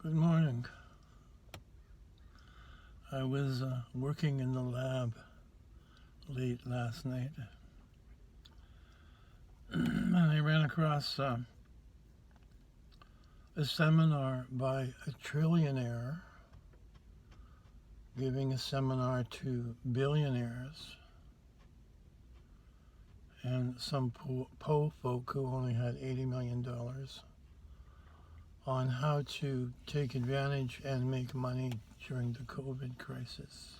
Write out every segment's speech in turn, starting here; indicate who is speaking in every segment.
Speaker 1: Good morning. I was working in the lab late last night and I ran across a seminar by a trillionaire giving a seminar to billionaires and some folk who only had $80 million on how to take advantage and make money during the COVID crisis.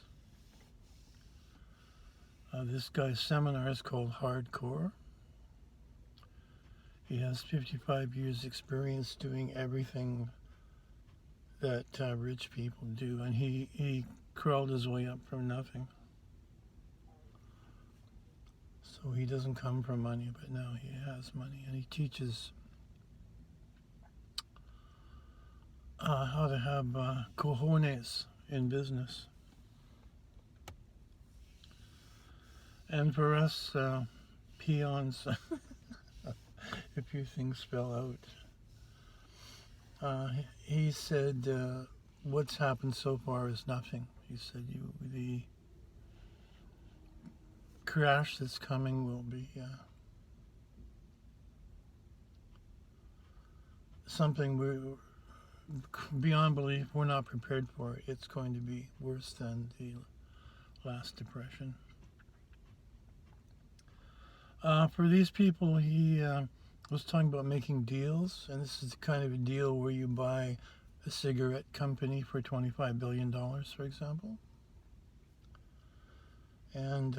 Speaker 1: This guy's seminar is called Hardcore. He has 55 years experience doing everything that rich people do, and he crawled his way up from nothing. So he doesn't come from money, but now he has money, and he teaches how to have cojones in business. And for us peons, if your things spell out, he said what's happened so far is nothing. He said the crash that's coming will be something we're beyond belief. We're not prepared for it. It's going to be worse than the last depression. For these people, he was talking about making deals, and this is the kind of a deal where you buy a cigarette company for $25 billion, for example. And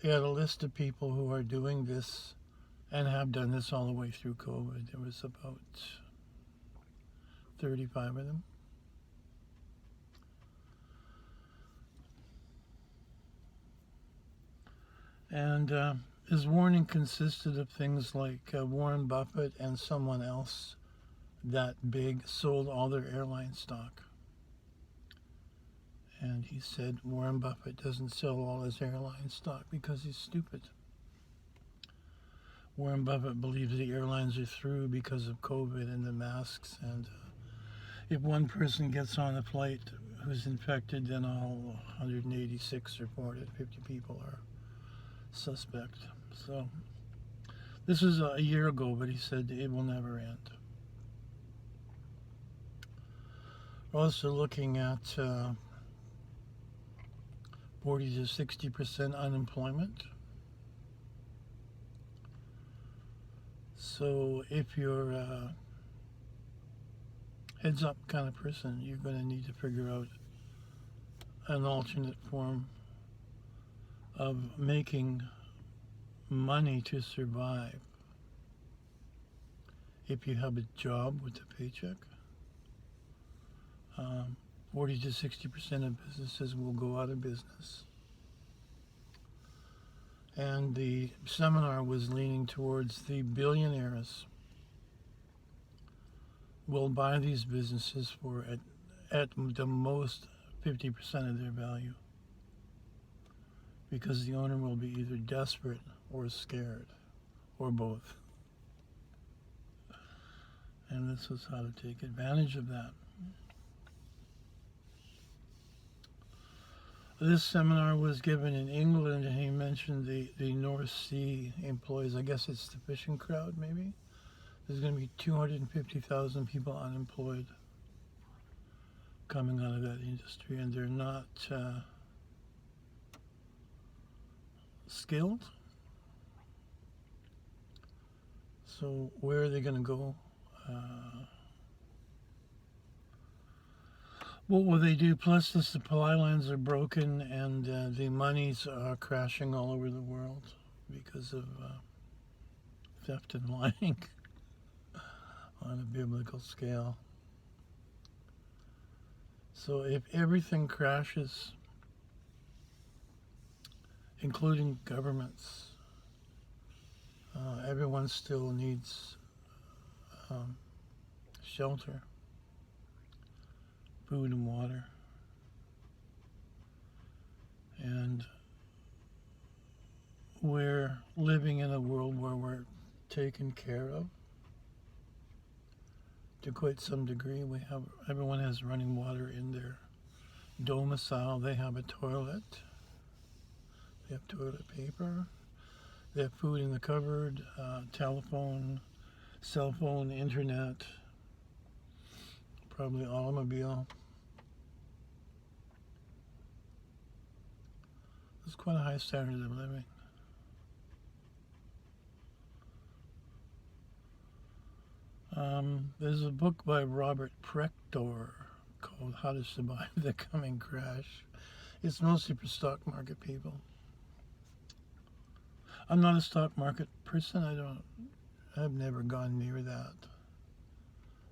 Speaker 1: he had a list of people who are doing this and have done this all the way through COVID. There was about 35 of them. And his warning consisted of things like Warren Buffett and someone else that big sold all their airline stock. And he said Warren Buffett doesn't sell all his airline stock because he's stupid. Warren Buffett believes the airlines are through because of COVID and the masks, and if one person gets on a flight who's infected, then all 186 or 450 people are suspect. So this was a year ago, but he said it will never end. We're also looking at 40 to 60% unemployment. So if you're a heads up kind of person, you're going to need to figure out an alternate form of making money to survive. If you have a job with a paycheck, 40 to 60% of businesses will go out of business. And the seminar was leaning towards the billionaires will buy these businesses for at the most 50% of their value, because the owner will be either desperate or scared, or both. And this was how to take advantage of that. This seminar was given in England, and he mentioned the North Sea employees. I guess it's the fishing crowd, maybe. There's going to be 250,000 people unemployed coming out of that industry, and they're not skilled. So where are they going to go? What will they do? Plus the supply lines are broken, and the monies are crashing all over the world because of theft and lying on a biblical scale. So if everything crashes, including governments, everyone still needs shelter, food and water. And we're living in a world where we're taken care of to quite some degree. Everyone has running water in their domicile. They have a toilet. They have toilet paper. They have food in the cupboard, telephone, cell phone, internet, probably automobile. It's quite a high standard of living. There's a book by Robert Prechter called How to Survive the Coming Crash. It's mostly for stock market people. I'm not a stock market person. I've never gone near that.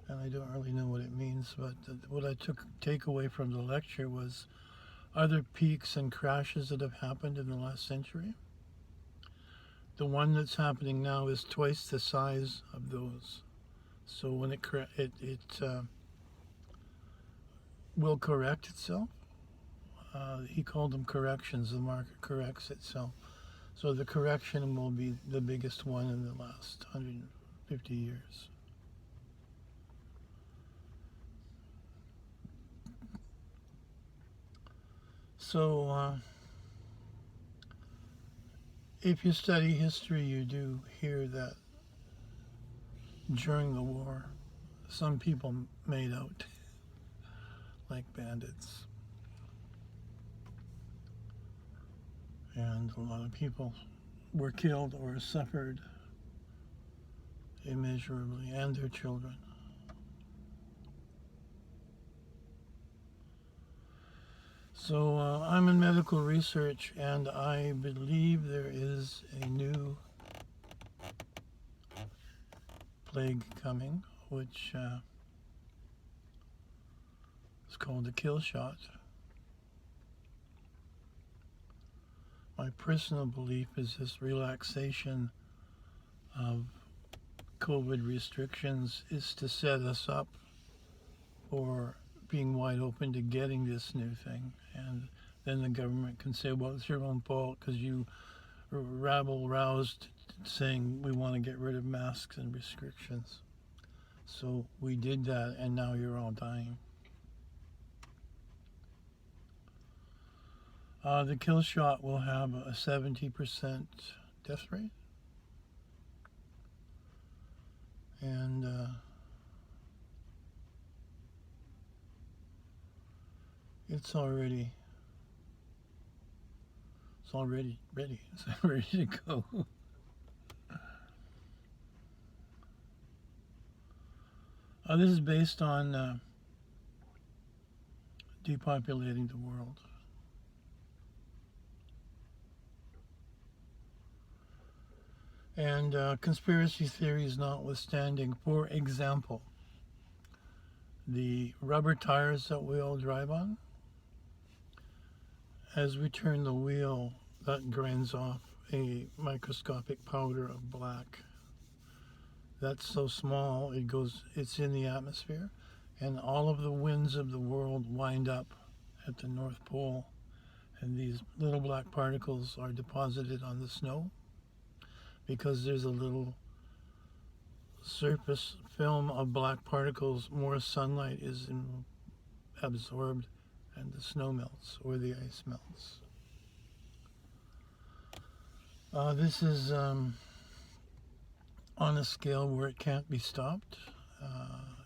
Speaker 1: And I don't really know what it means, but what I take away from the lecture was other peaks and crashes that have happened in the last century. The one that's happening now is twice the size of those. So when it will correct itself. He called them corrections. The market corrects itself. So the correction will be the biggest one in the last 150 years. So if you study history, you do hear that during the war, some people made out like bandits. And a lot of people were killed or suffered immeasurably, and their children. So I'm in medical research, and I believe there is a new plague coming, which is called the kill shot. My personal belief is this relaxation of COVID restrictions is to set us up for being wide open to getting this new thing. And then the government can say, well, it's your own fault because you rabble-roused saying we want to get rid of masks and restrictions. So we did that, and now you're all dying. The kill shot will have a 70% death rate. And it's already ready. It's ready to go. This is based on depopulating the world. And conspiracy theories notwithstanding, for example, the rubber tires that we all drive on, as we turn the wheel, that grinds off a microscopic powder of black. That's so small, it's in the atmosphere, and all of the winds of the world wind up at the North Pole, and these little black particles are deposited on the snow because there's a little surface film of black particles. More sunlight is absorbed and the snow melts or the ice melts. This is on a scale where it can't be stopped,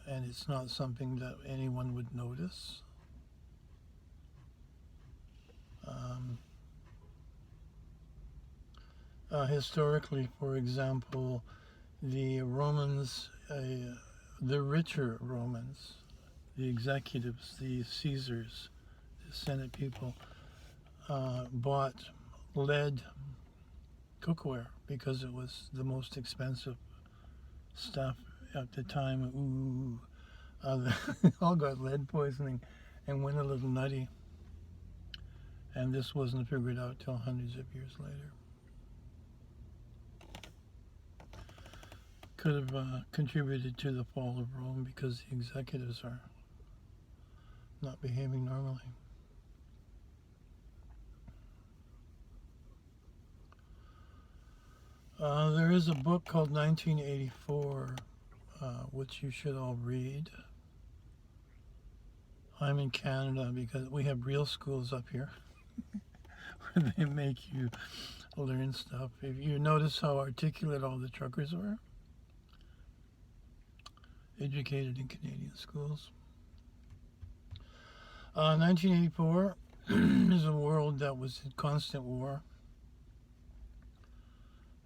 Speaker 1: and it's not something that anyone would notice. Historically, for example, the Romans, the richer Romans, the executives, the Caesars, the Senate people, bought lead cookware because it was the most expensive stuff at the time. They all got lead poisoning and went a little nutty. And this wasn't figured out till hundreds of years later. Could have contributed to the fall of Rome because the executives are not behaving normally. There is a book called 1984 which you should all read. I'm in Canada because we have real schools up here where they make you learn stuff. If you notice how articulate all the truckers were, educated in Canadian schools. 1984 is a world that was in constant war,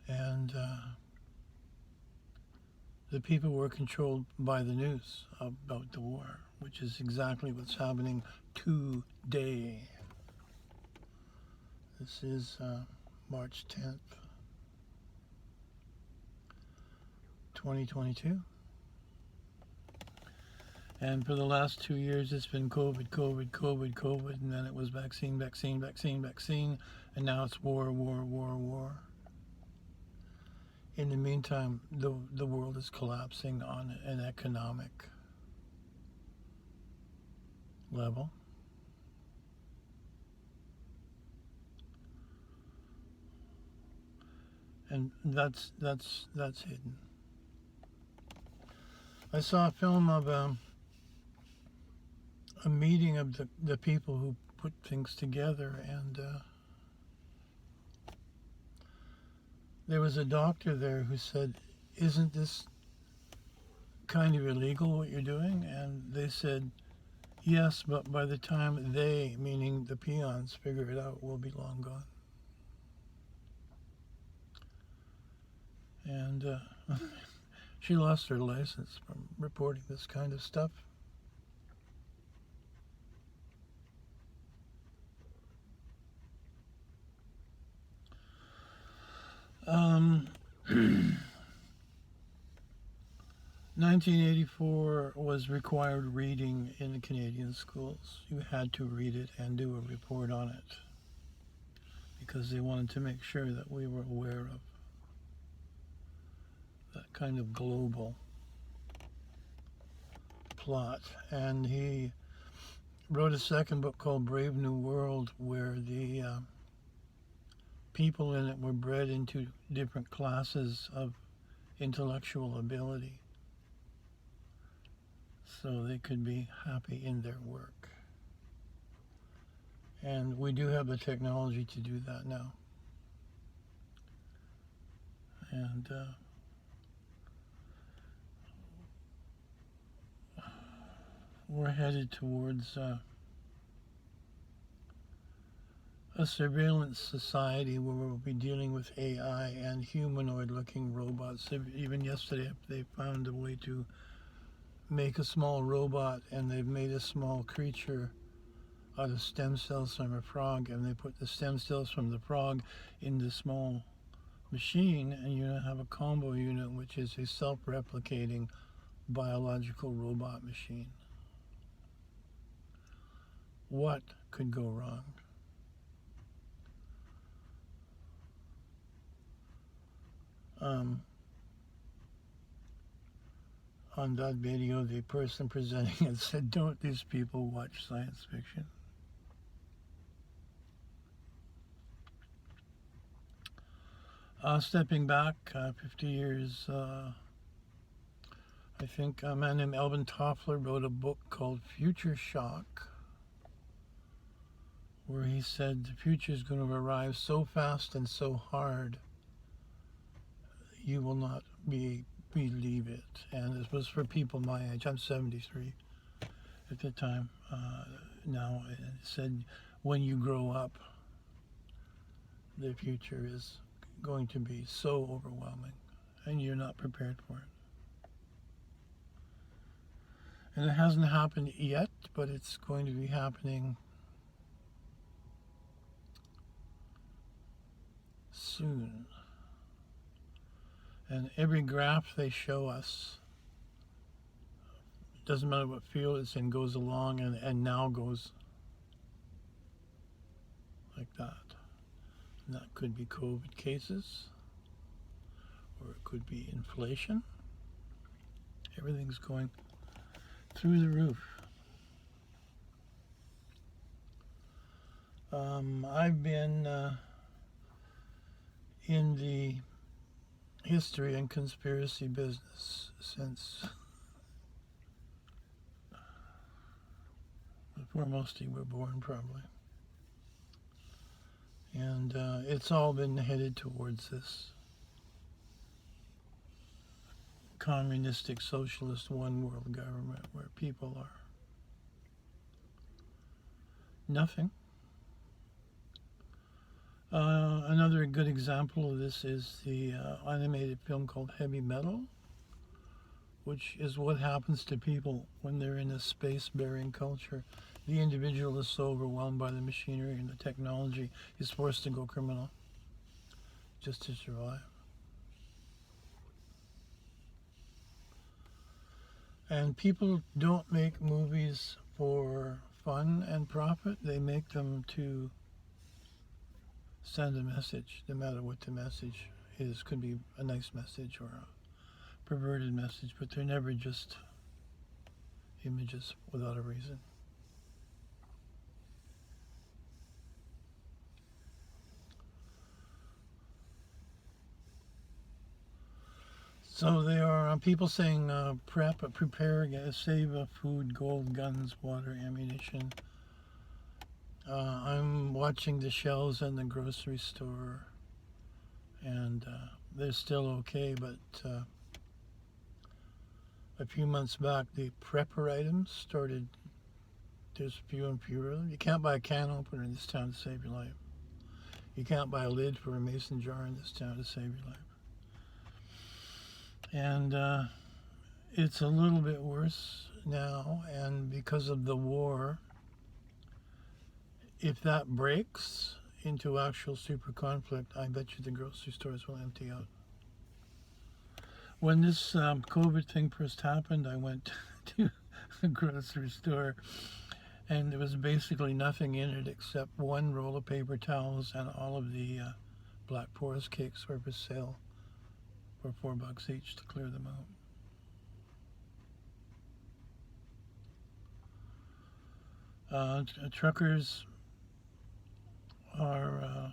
Speaker 1: and the people were controlled by the news about the war, which is exactly what's happening today. This is March 10th, 2022. And for the last 2 years, it's been COVID, COVID, COVID, COVID, and then it was vaccine, vaccine, vaccine, vaccine, and now it's war, war, war, war. In the meantime, the world is collapsing on an economic level. And that's hidden. I saw a film of a meeting of the people who put things together, and there was a doctor there who said, "Isn't this kind of illegal what you're doing?" And they said, "Yes, but by the time they, meaning the peons, figure it out, we'll be long gone." And she lost her license from reporting this kind of stuff. Um, 1984 was required reading in the Canadian schools. You had to read it and do a report on it because they wanted to make sure that we were aware of that kind of global plot. And he wrote a second book called Brave New World, where the people in it were bred into different classes of intellectual ability so they could be happy in their work. And we do have the technology to do that now. And we're headed towards a surveillance society where we'll be dealing with AI and humanoid-looking robots. Even yesterday, they found a way to make a small robot, and they've made a small creature out of stem cells from a frog, and they put the stem cells from the frog in the small machine, and you have a combo unit, which is a self-replicating biological robot machine. What could go wrong? On that video, the person presenting it said, "Don't these people watch science fiction?" Stepping back 50 years, I think a man named Alvin Toffler wrote a book called Future Shock, where he said the future is going to arrive so fast and so hard, you will not believe it. And this was for people my age. I'm 73 at the time. Now it said, when you grow up, the future is going to be so overwhelming, and you're not prepared for it. And it hasn't happened yet, but it's going to be happening soon. And every graph they show us, doesn't matter what field it's in, goes along and now goes like that. And that could be COVID cases, or it could be inflation. Everything's going through the roof. I've been in the history and conspiracy business since before most of you were born, probably. And it's all been headed towards this communistic, socialist, one world government where people are nothing. Another good example of this is the animated film called Heavy Metal, which is what happens to people when they're in a space-bearing culture. The individual is so overwhelmed by the machinery and the technology, he's forced to go criminal just to survive. And people don't make movies for fun and profit. They make them to send a message, no matter what the message is. Could be a nice message or a perverted message, but they're never just images without a reason. So there are people saying prepare, save food, gold, guns, water, ammunition. I'm watching the shelves in the grocery store, and they're still okay, but a few months back, the prepper items started, there's fewer and fewer. You can't buy a can opener in this town to save your life. You can't buy a lid for a mason jar in this town to save your life. And it's a little bit worse now, and because of the war, if that breaks into actual super conflict, I bet you the grocery stores will empty out. When this COVID thing first happened, I went to the grocery store, and there was basically nothing in it except one roll of paper towels, and all of the Black Forest cakes were for sale for $4 each to clear them out. Truckers are,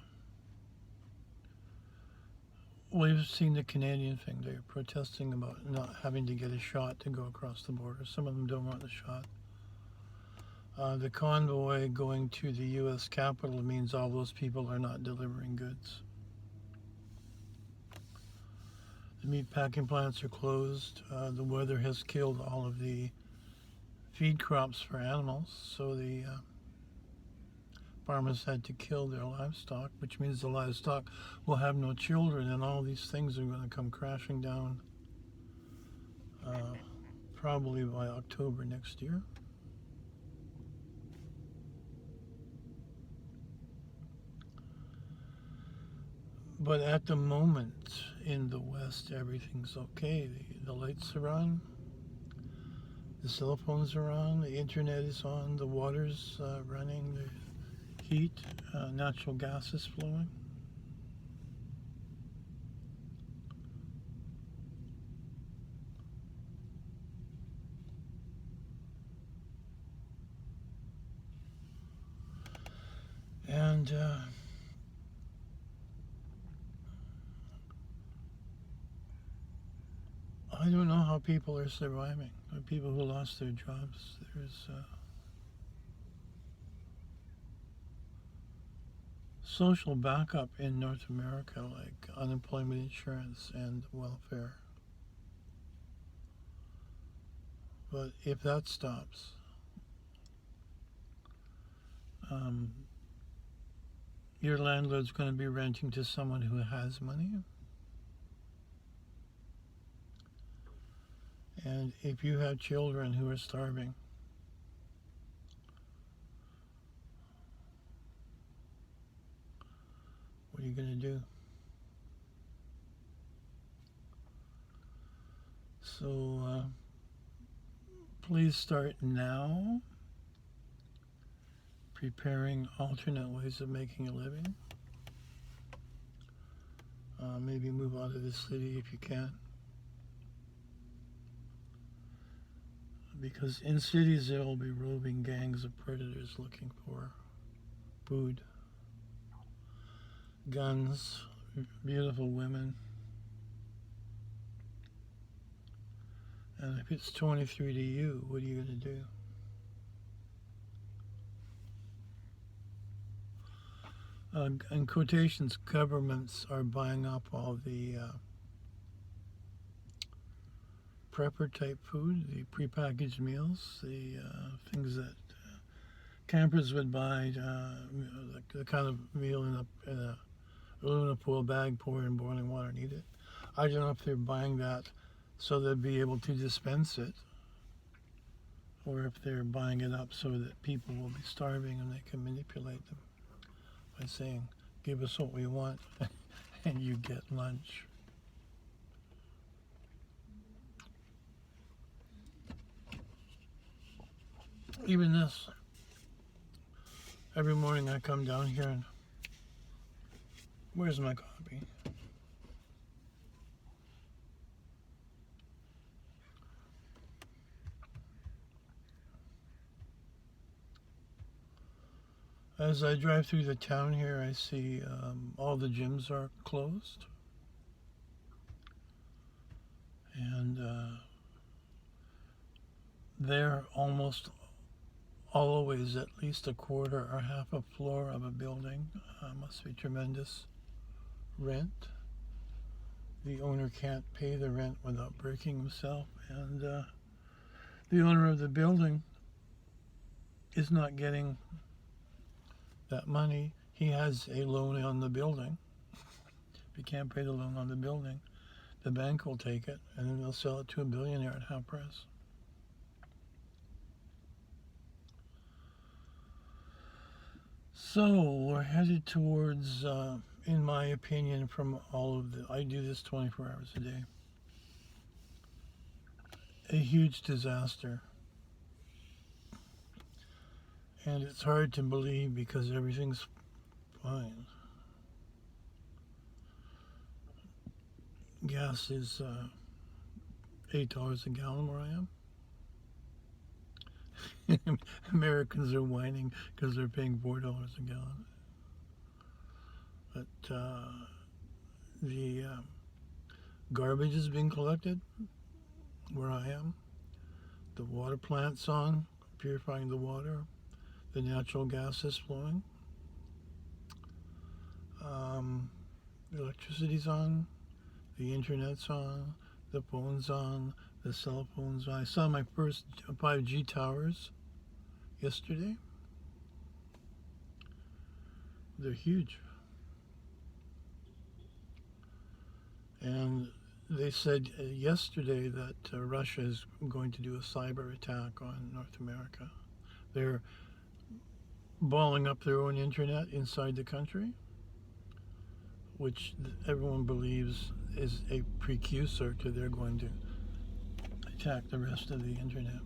Speaker 1: we've seen the Canadian thing. They're protesting about not having to get a shot to go across the border. Some of them don't want the shot. The convoy going to the U.S. Capitol means all those people are not delivering goods. The meat packing plants are closed. The weather has killed all of the feed crops for animals, so the farmers had to kill their livestock, which means the livestock will have no children, and all these things are going to come crashing down probably by October next year. But at the moment in the West, everything's okay. The lights are on, the cell phones are on, the internet is on, the water's running, the heat, natural gas is flowing. And I don't know how people are surviving. The people who lost their jobs, there's social backup in North America, like unemployment insurance and welfare. But if that stops, your landlord's going to be renting to someone who has money. And if you have children who are starving, what are you going to do? So please start now preparing alternate ways of making a living. Maybe move out of the city if you can. Because in cities there will be roving gangs of predators looking for food, guns, beautiful women, And if it's 23 to you, what are you going to do? In quotations, governments are buying up all the prepper type food, the prepackaged meals, the things that campers would buy, the kind of meal in a aluminum foil bag, pour in boiling water and eat it. I don't know if they're buying that so they'll be able to dispense it, or if they're buying it up so that people will be starving and they can manipulate them by saying, give us what we want and you get lunch. Even this, every morning I come down here and, where's my coffee? As I drive through the town here, I see all the gyms are closed. And they're almost always at least a quarter or half a floor of a building. Must be tremendous rent. The owner can't pay the rent without breaking himself. And the owner of the building is not getting that money. He has a loan on the building. If he can't pay the loan on the building, the bank will take it and then they'll sell it to a billionaire at half price. So we're headed towards, in my opinion, from all of the, I do this 24 hours a day, a huge disaster. And it's hard to believe because everything's fine. Gas is $8 a gallon where I am. Americans are whining because they're paying $4 a gallon. But the garbage is being collected where I am. The water plant's on, purifying the water. The natural gas is flowing. The electricity's on. The internet's on. The phone's on. The cell phone's on. I saw my first 5G towers yesterday. They're huge. And they said yesterday that Russia is going to do a cyber attack on North America. They're balling up their own internet inside the country, which everyone believes is a precursor to they're going to attack the rest of the internet.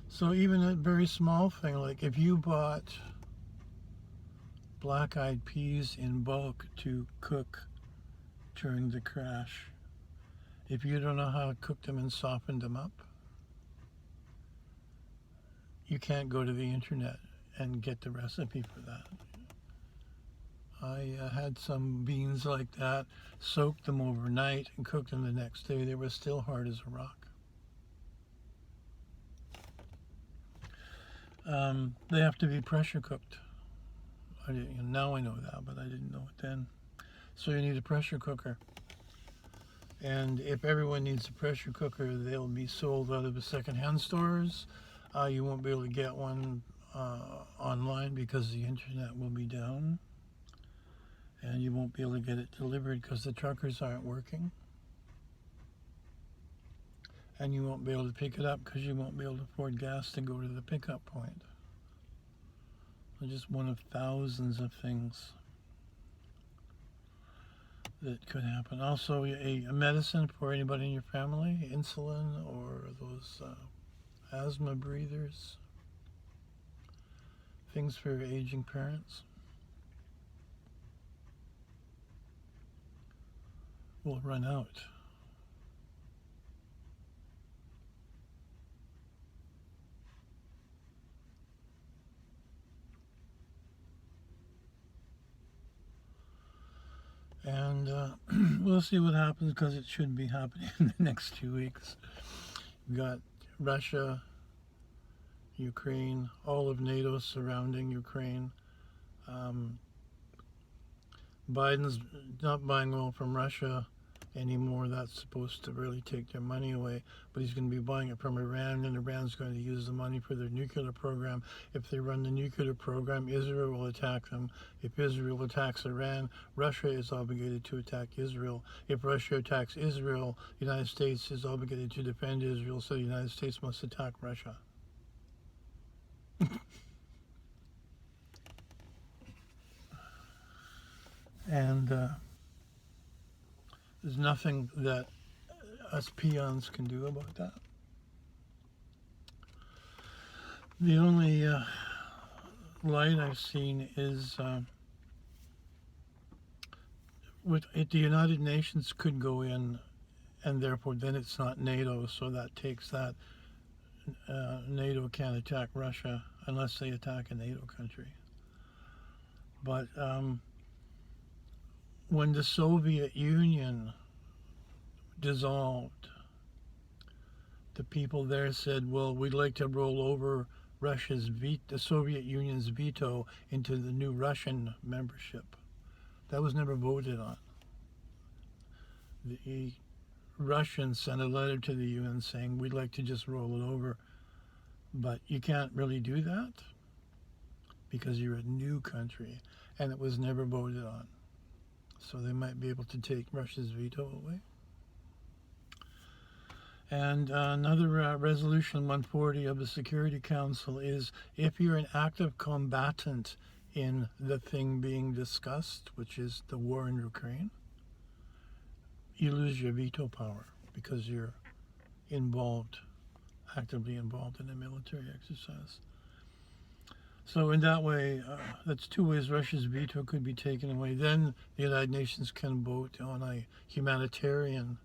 Speaker 1: So even a very small thing, like if you bought black-eyed peas in bulk to cook during the crash, if you don't know how to cook them and soften them up, you can't go to the internet and get the recipe for that. I had some beans like that, soaked them overnight and cooked them the next day. They were still hard as a rock. They have to be pressure cooked. Now I know that, but I didn't know it then. So you need a pressure cooker. And if everyone needs a pressure cooker, they'll be sold out of the secondhand stores. You won't be able to get one online because the internet will be down. And you won't be able to get it delivered because the truckers aren't working. And you won't be able to pick it up because you won't be able to afford gas to go to the pickup point. It's just one of thousands of things that could happen. Also, a medicine for anybody in your family, insulin or those asthma breathers, things for your aging parents, will run out. And we'll see what happens because it should be happening in the next 2 weeks. We've got Russia, Ukraine, all of NATO surrounding Ukraine. Biden's not buying oil from Russia anymore. That's supposed to really take their money away, but he's going to be buying it from Iran, and Iran's going to use the money for their nuclear program. If they run the nuclear program, Israel will attack them. If Israel attacks Iran, Russia is obligated to attack Israel. If Russia attacks Israel, the United States is obligated to defend Israel, so the United States must attack Russia. And there's nothing that us peons can do about that. The only light I've seen is the United Nations could go in, and therefore then it's not NATO, so that takes that. NATO can't attack Russia unless they attack a NATO country. But when the Soviet Union dissolved, the people there said, well, we'd like to roll over the Soviet Union's veto into the new Russian membership. That was never voted on. The Russians sent a letter to the UN saying, we'd like to just roll it over, but you can't really do that because you're a new country, and it was never voted on. So they might be able to take Russia's veto away. And another resolution 140 of the Security Council is if you're an active combatant in the thing being discussed, which is the war in Ukraine, you lose your veto power because you're actively involved in a military exercise. So in that way, that's two ways Russia's veto could be taken away. Then the United Nations can vote on a humanitarian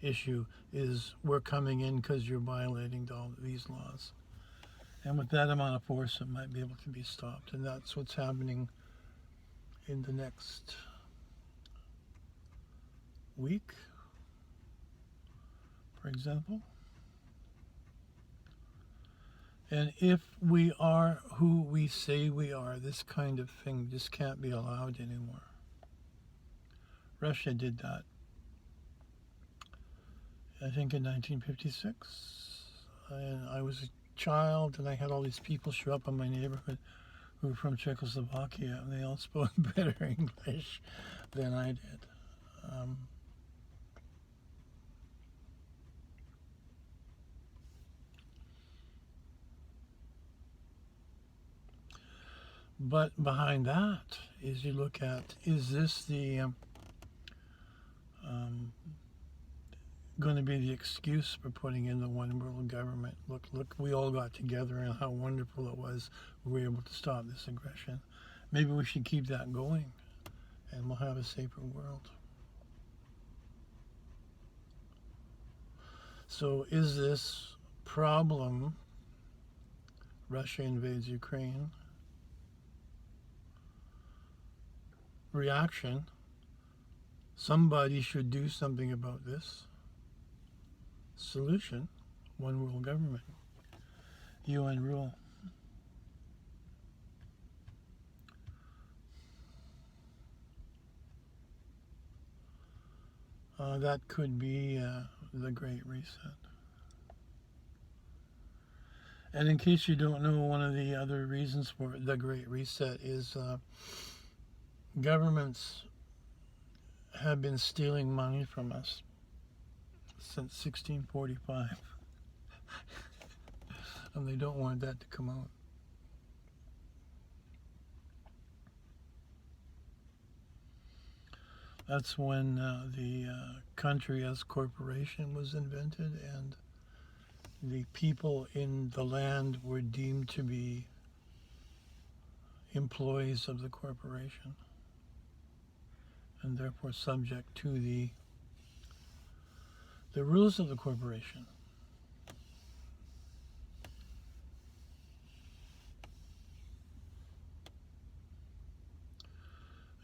Speaker 1: issue, is we're coming in because you're violating all these laws. And with that amount of force, it might be able to be stopped. And that's what's happening in the next week, for example. And if we are who we say we are, this kind of thing just can't be allowed anymore. Russia did that, I think, in 1956. And I was a child, and I had all these people show up in my neighborhood who were from Czechoslovakia, and they all spoke better English than I did. But behind that is you look at, is this the going to be the excuse for putting in the one world government? Look, we all got together and how wonderful it was. We were able to stop this aggression. Maybe we should keep that going and we'll have a safer world. So is this problem, Russia invades Ukraine, reaction, somebody should do something about this? Solution, one world government, UN rule. That could be the Great Reset. And in case you don't know, one of the other reasons for the Great Reset is governments have been stealing money from us since 1645. And they don't want that to come out. That's when the country as corporation was invented, and the people in the land were deemed to be employees of the corporation and therefore subject to the rules of the corporation.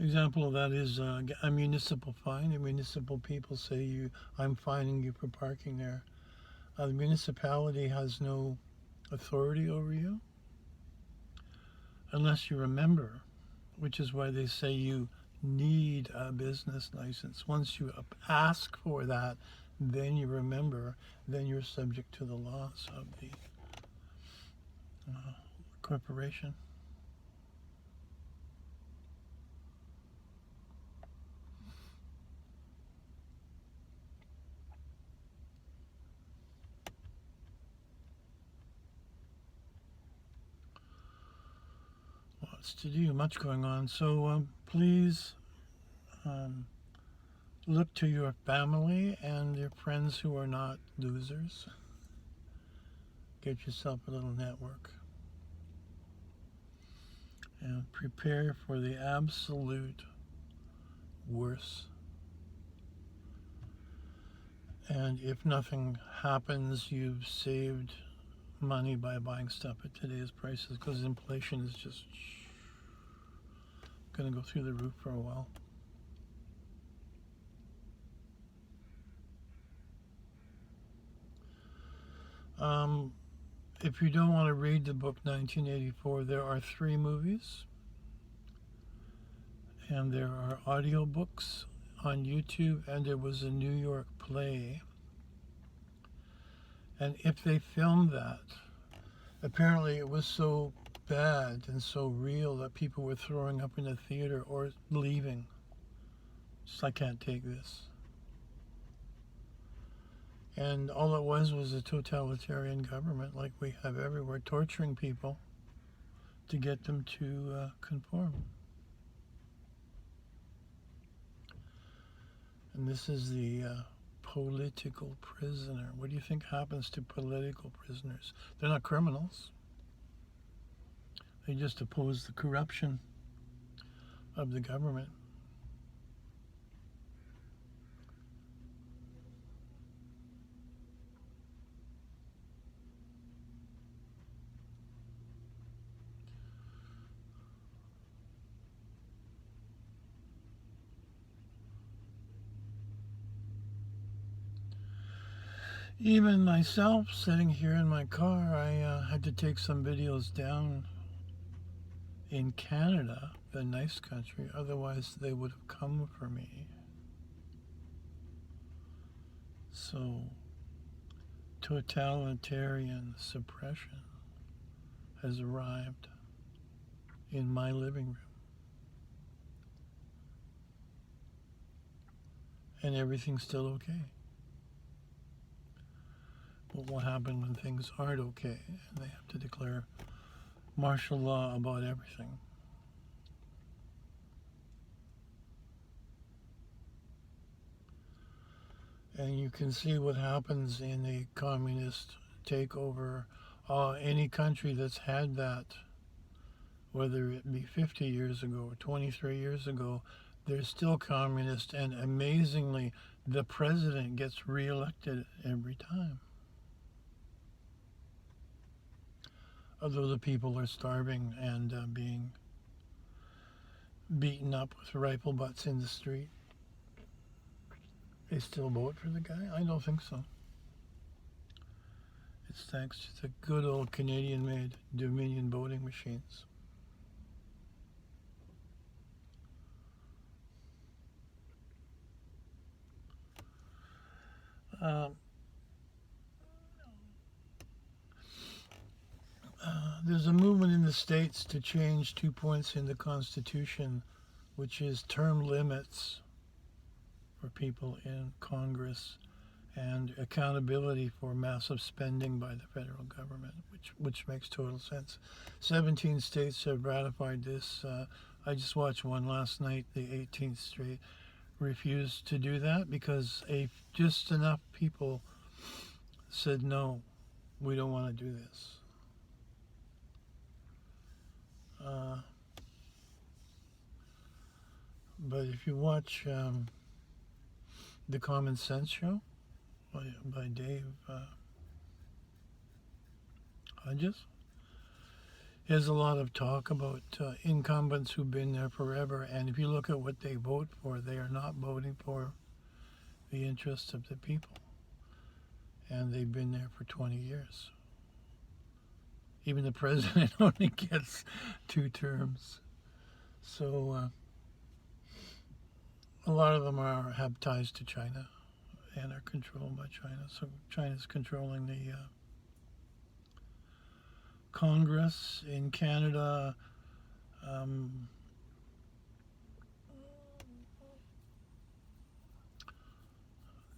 Speaker 1: Example of that is a municipal fine. The municipal people say, I'm fining you for parking there. The municipality has no authority over you unless you're a member, which is why they say you need a business license. Once you ask for that, then you're a member, then you're subject to the laws of the corporation. Lots to do, much going on. So please look to your family and your friends who are not losers. Get yourself a little network. And prepare for the absolute worst. And if nothing happens, you've saved money by buying stuff at today's prices, because inflation is just going to go through the roof for a while. If you don't want to read the book 1984, there are 3 movies, and there are audiobooks on YouTube, and there was a New York play. And if they filmed that, apparently it was so bad and so real that people were throwing up in the theater or leaving. Just, I can't take this. And all it was a totalitarian government like we have everywhere, torturing people to get them to conform. And this is the political prisoner. What do you think happens to political prisoners? They're not criminals. They just oppose the corruption of the government. Even myself, sitting here in my car, I had to take some videos down in Canada, the nice country, otherwise they would have come for me. So, totalitarian suppression has arrived in my living room. And everything's still okay. What will happen when things aren't okay and they have to declare martial law about everything? And you can see what happens in a communist takeover. Any country that's had that, whether it be 50 years ago or 23 years ago, they're still communist, and amazingly, the president gets reelected every time. Although the people are starving and being beaten up with rifle butts in the street, they still vote for the guy? I don't think so. It's thanks to the good old Canadian-made Dominion voting machines. There's a movement in the States to change 2 points in the Constitution, which is term limits for people in Congress and accountability for massive spending by the federal government, which makes total sense. 17 states have ratified this. I just watched one last night, the 18th state refused to do that because just enough people said, no, we don't want to do this. But if you watch The Common Sense Show by Dave Hodges, there's a lot of talk about incumbents who've been there forever, and if you look at what they vote for, they are not voting for the interests of the people. And they've been there for 20 years. Even the president only gets 2 terms. So a lot of them have ties to China and are controlled by China. So China's controlling the Congress in Canada.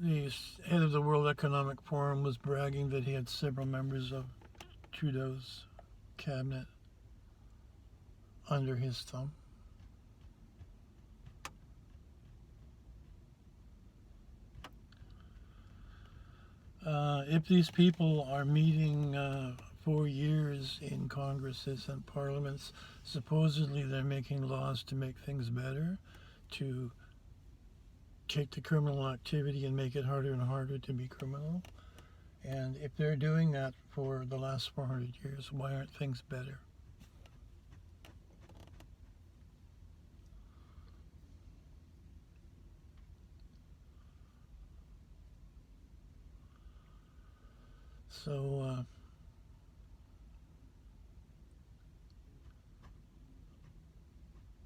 Speaker 1: The head of the World Economic Forum was bragging that he had several members of Trudeau's cabinet under his thumb. If these people are meeting 4 years in Congresses and parliaments, supposedly they're making laws to make things better, to take the criminal activity and make it harder and harder to be criminal. And if they're doing that for the last 400 years, why aren't things better? So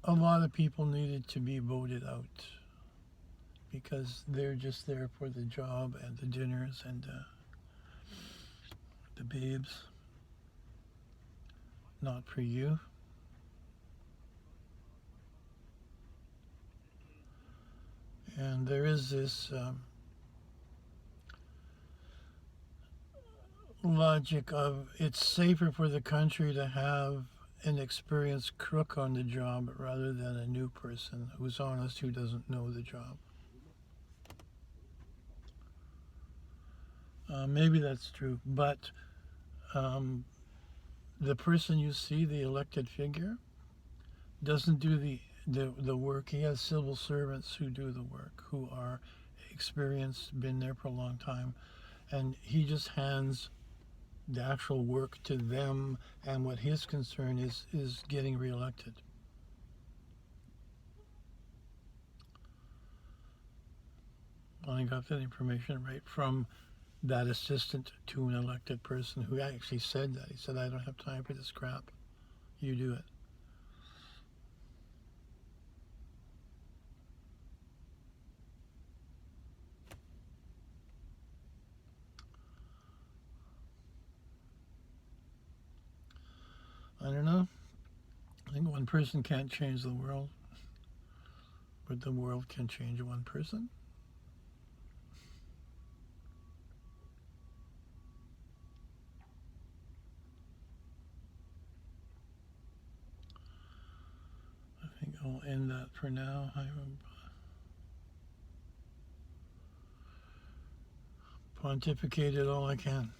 Speaker 1: a lot of people needed to be voted out because they're just there for the job and the dinners and the babes, not for you. And there is this logic of it's safer for the country to have an experienced crook on the job rather than a new person who's honest, who doesn't know the job. Maybe that's true, but the person you see, the elected figure, doesn't do the work. He has civil servants who do the work, who are experienced, been there for a long time, and he just hands the actual work to them, and what his concern is getting reelected. I got that information right from that assistant to an elected person who actually said that. He said, I don't have time for this crap. You do it. I don't know. I think one person can't change the world, but the world can change one person. I think I'll end that for now. I pontificated all I can.